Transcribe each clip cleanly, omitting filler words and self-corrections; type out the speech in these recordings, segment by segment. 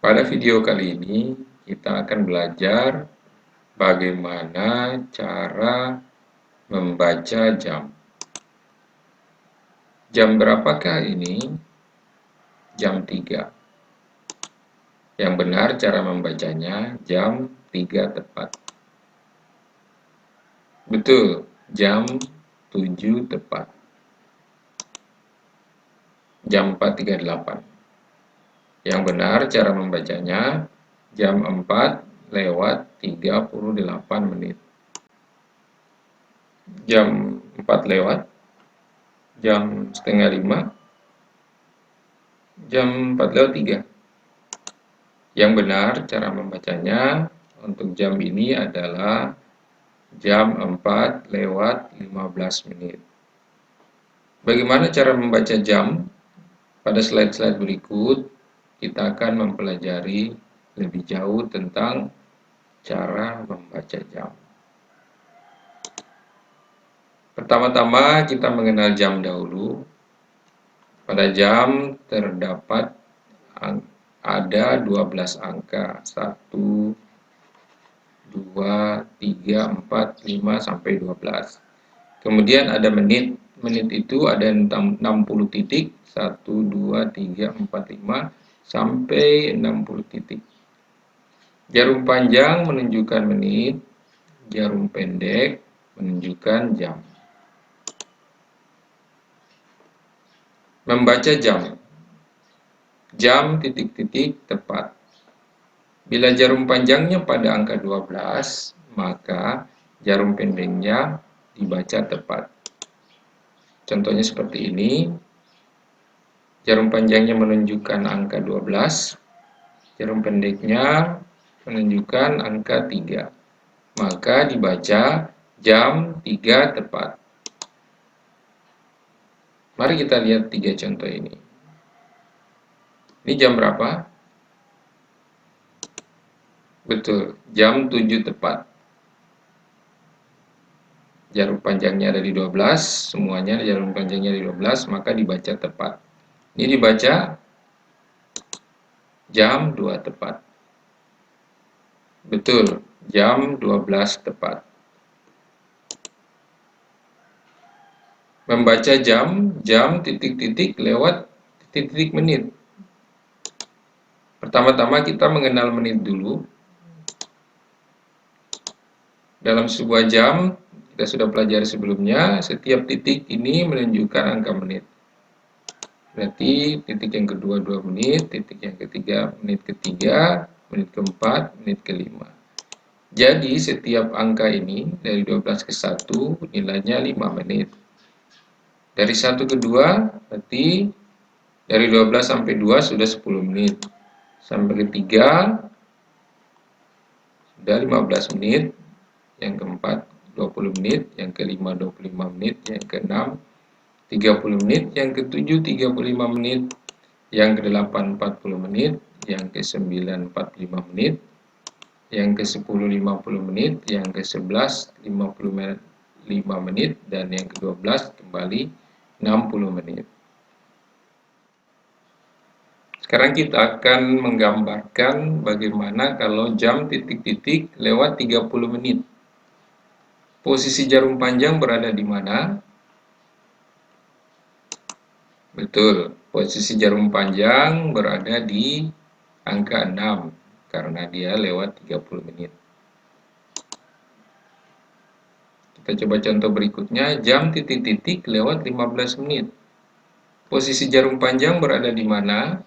Pada video kali ini, kita akan belajar bagaimana cara membaca jam. Jam berapakah ini? Jam 3. Yang benar cara membacanya jam 3 tepat. Betul, jam 7 tepat. Jam 4.38. Yang benar cara membacanya jam 4:38 menit. Jam 4 lewat, jam setengah 5, jam 4:03. Yang benar cara membacanya untuk jam ini adalah jam 4:15 menit. Bagaimana cara membaca jam? Pada slide-slide berikut, kita akan mempelajari lebih jauh tentang cara membaca jam. Pertama-tama kita mengenal jam dahulu. Pada jam terdapat ada 12 angka. 1, 2, 3, 4, 5, sampai 12. Kemudian ada menit. Menit itu ada 60 titik. 1, 2, 3, 4, 5, sampai 60 titik. Jarum panjang menunjukkan menit. Jarum pendek menunjukkan jam. Membaca jam. Jam titik-titik tepat. Bila jarum panjangnya pada angka 12, maka jarum pendeknya dibaca tepat. Contohnya seperti ini. Jarum panjangnya menunjukkan angka 12, jarum pendeknya menunjukkan angka 3. Maka dibaca jam 3 tepat. Mari kita lihat 3 contoh ini. Ini jam berapa? Betul, jam 7 tepat. Jarum panjangnya ada di 12, semuanya jarum panjangnya di 12, maka dibaca tepat. Ini dibaca jam 2 tepat. Betul, jam 12 tepat. Membaca jam titik-titik lewat titik-titik menit. Pertama-tama kita mengenal menit dulu. Dalam sebuah jam, kita sudah pelajari sebelumnya, setiap titik ini menunjukkan angka menit. Berarti titik yang kedua 2 menit, titik yang ketiga menit ketiga, menit keempat, menit kelima. Jadi setiap angka ini dari 12 ke 1 nilainya 5 menit. Dari 1 ke 2 berarti dari 12 sampai 2 sudah 10 menit. Sampai ke 3 sudah 15 menit. Yang keempat 20 menit, yang kelima 25 menit, yang keenam 30 menit, yang ketujuh 35 menit, yang kedelapan 40 menit, yang ke-9 45 menit, yang ke-10 50 menit, yang ke-11 55 menit, dan yang ke-12 kembali 60 menit. Sekarang kita akan menggambarkan bagaimana kalau jam titik-titik lewat 30 menit. Posisi jarum panjang berada di mana? Betul, posisi jarum panjang berada di angka 6 karena dia lewat 30 menit. Kita coba contoh berikutnya, jam titik-titik lewat 15 menit. Posisi jarum panjang berada di mana?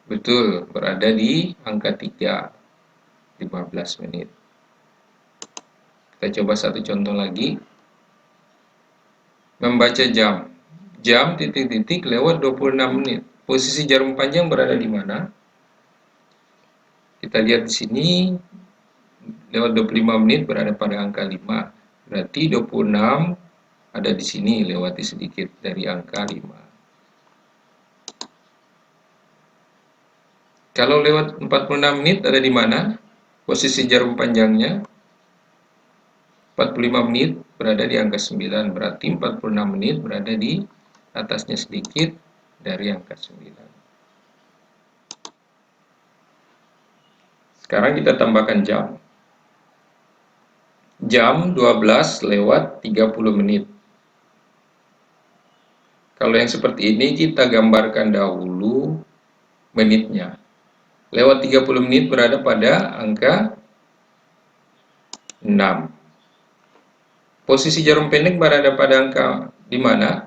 Betul, berada di angka 3, 15 menit. Kita coba satu contoh lagi. Membaca jam. Jam titik-titik lewat 26 menit. Posisi jarum panjang berada di mana? Kita lihat di sini lewat 25 menit berada pada angka 5. Berarti 26 ada di sini lewati sedikit dari angka 5. Kalau lewat 46 menit ada di mana? Posisi jarum panjangnya 45 menit berada di angka 9. Berarti 46 menit berada di atasnya sedikit dari angka 9. Sekarang kita tambahkan jam. Jam 12 lewat 30 menit. Kalau yang seperti ini kita gambarkan dahulu menitnya. Lewat 30 menit berada pada angka 6. Posisi jarum pendek berada pada angka di mana?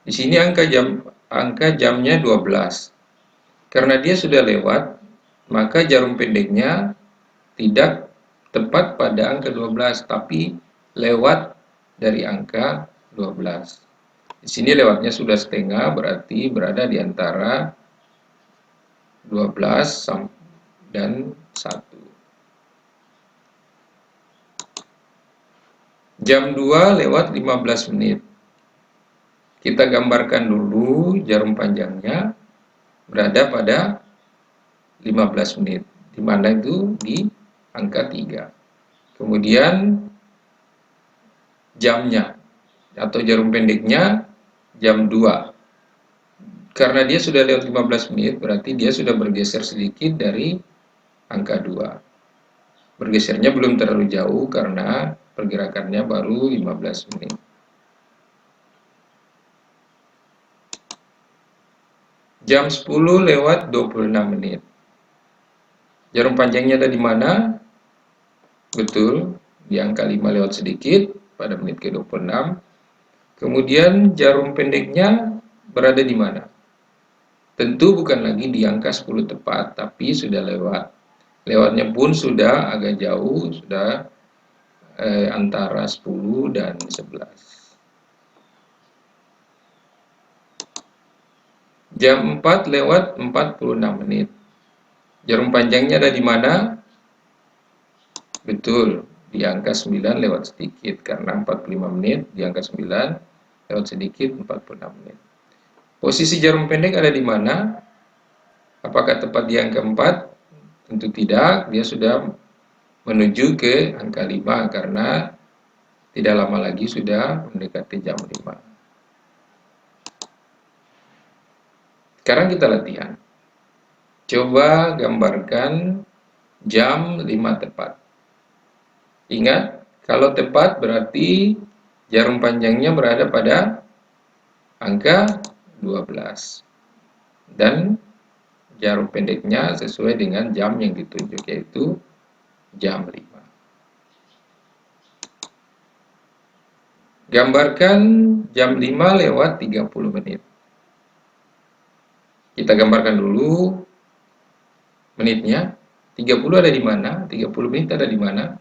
Di sini angka jamnya 12. Karena dia sudah lewat, maka jarum pendeknya tidak tepat pada angka 12, tapi lewat dari angka 12. Di sini lewatnya sudah setengah, berarti berada di antara 12 dan 1. Jam 2 lewat 15 menit. Kita gambarkan dulu jarum panjangnya berada pada 15 menit. Di mana itu? Di angka 3. Kemudian jamnya atau jarum pendeknya jam 2. Karena dia sudah lewat 15 menit, berarti dia sudah bergeser sedikit dari angka 2. Bergesernya belum terlalu jauh karena pergerakannya baru 15 menit. Jam 10 lewat 26 menit. Jarum panjangnya ada di mana? Betul, di angka 5 lewat sedikit pada menit ke-26. Kemudian jarum pendeknya berada di mana? Tentu bukan lagi di angka 10 tepat, tapi sudah lewat. Lewatnya pun sudah agak jauh, sudah antara 10 dan 11. Jam 4 lewat 46 menit. Jarum panjangnya ada di mana? Betul, di angka 9 lewat sedikit, karena 45 menit, di angka 9 lewat sedikit 46 menit. Posisi jarum pendek ada di mana? Apakah tepat di angka 4? Tentu tidak, dia sudah menuju ke angka 5 karena tidak lama lagi sudah mendekati jam 5. Sekarang kita latihan. Coba gambarkan jam 5 tepat. Ingat, kalau tepat berarti jarum panjangnya berada pada angka 12. Dan jarum pendeknya sesuai dengan jam yang ditunjuk, yaitu jam 5. Gambarkan jam 5 lewat 30 menit. Kita gambarkan dulu menitnya. 30 ada di mana? 30 menit ada di mana?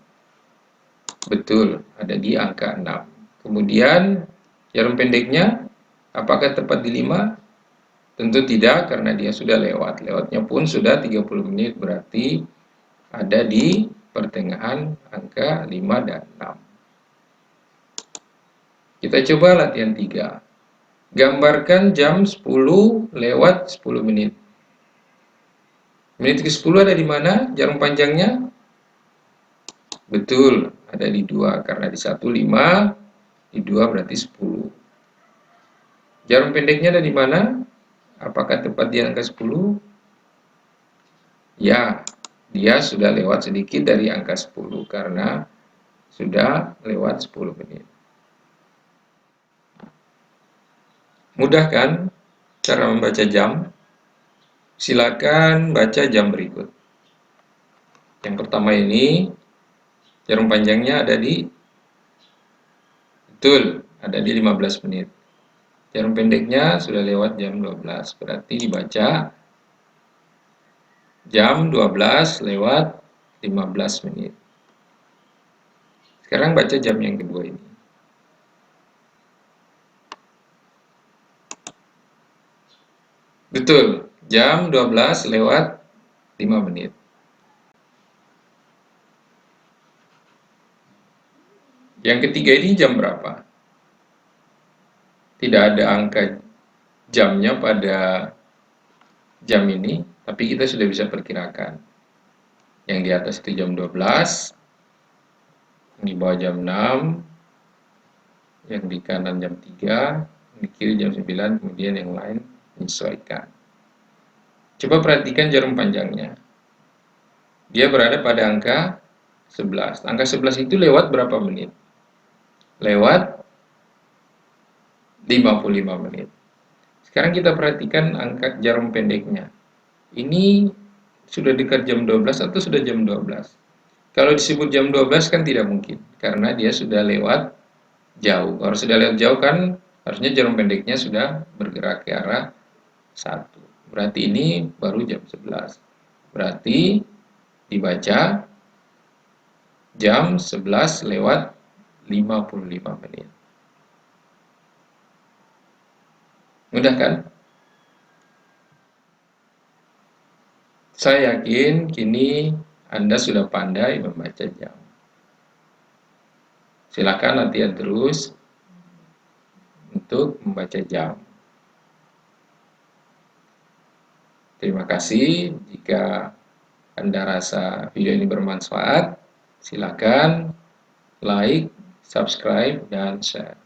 Betul, ada di angka 6. Kemudian jarum pendeknya apakah tepat di 5? Tentu tidak, karena dia sudah lewat. Lewatnya pun sudah 30 menit, berarti ada di pertengahan angka 5 dan 6. Kita coba latihan 3. Gambarkan jam 10 lewat 10 menit. Menit ke-10 ada di mana? Jarum panjangnya? Betul, ada di 2. Karena di 1, 5. Di 2 berarti 10. Jarum pendeknya ada di mana? Apakah tepat di angka 10? Ya, dia sudah lewat sedikit dari angka 10 karena sudah lewat 10 menit. Mudah kan cara membaca jam? Silakan baca jam berikut. Yang pertama ini jarum panjangnya ada di, betul, ada di 15 menit. Jarum pendeknya sudah lewat jam 12, berarti dibaca jam 12 lewat 15 menit. Sekarang baca jam yang kedua ini. Betul, jam 12 lewat 5 menit. Yang ketiga ini jam berapa? Tidak ada angka jamnya pada jam ini, tapi kita sudah bisa perkirakan. Yang di atas itu jam 12, yang di bawah jam 6, yang di kanan jam 3, yang di kiri jam 9, kemudian yang lain menyesuaikan. Coba perhatikan jarum panjangnya. dia berada pada angka 11. Angka 11 itu lewat berapa menit? Lewat 55 menit. Sekarang kita perhatikan angka jarum pendeknya. Ini sudah dekat jam 12 atau sudah jam 12? Kalau disebut jam 12 kan tidak mungkin, karena dia sudah lewat jauh. Kalau sudah lewat jauh kan harusnya jarum pendeknya sudah bergerak ke arah 1. Berarti ini baru jam 11. Berarti dibaca jam 11 lewat 55 menit. Mudah kan? Saya yakin kini Anda sudah pandai membaca jam. Silakan latihan terus untuk membaca jam. Terima kasih. Jika Anda rasa video ini bermanfaat, silakan like, subscribe, dan share.